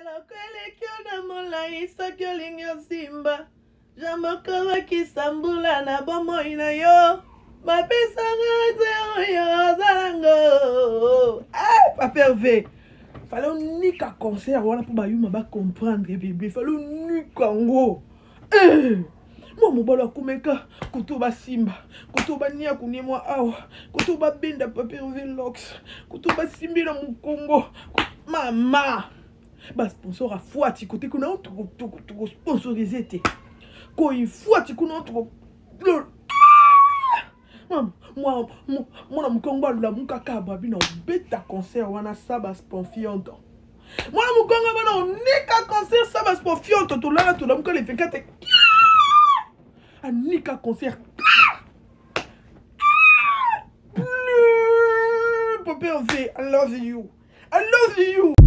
eloko elekio na molai soki olingi osimba jamoko bakisambula na bomoi na yo bapesanga te oyo ozalango Papa Hervé fallait unika concert wana po bayuma ba comprendre bébé fallait unika ngo moi mobalo akomeka kutuba simba kutuba nia kunemwa awa kutuba benda Papa Hervé Lox kutuba simbi na mukongo mama ba sponsor a fuati côté kuna to sponsoriser te ko il fuati kuna to moi na mukongo la mukaka babi na beta concert wana saba sponfionto moi na mukongo bana unika concert saba sponfionto to la muka le 24 anika concert Papa Hervé, I love you.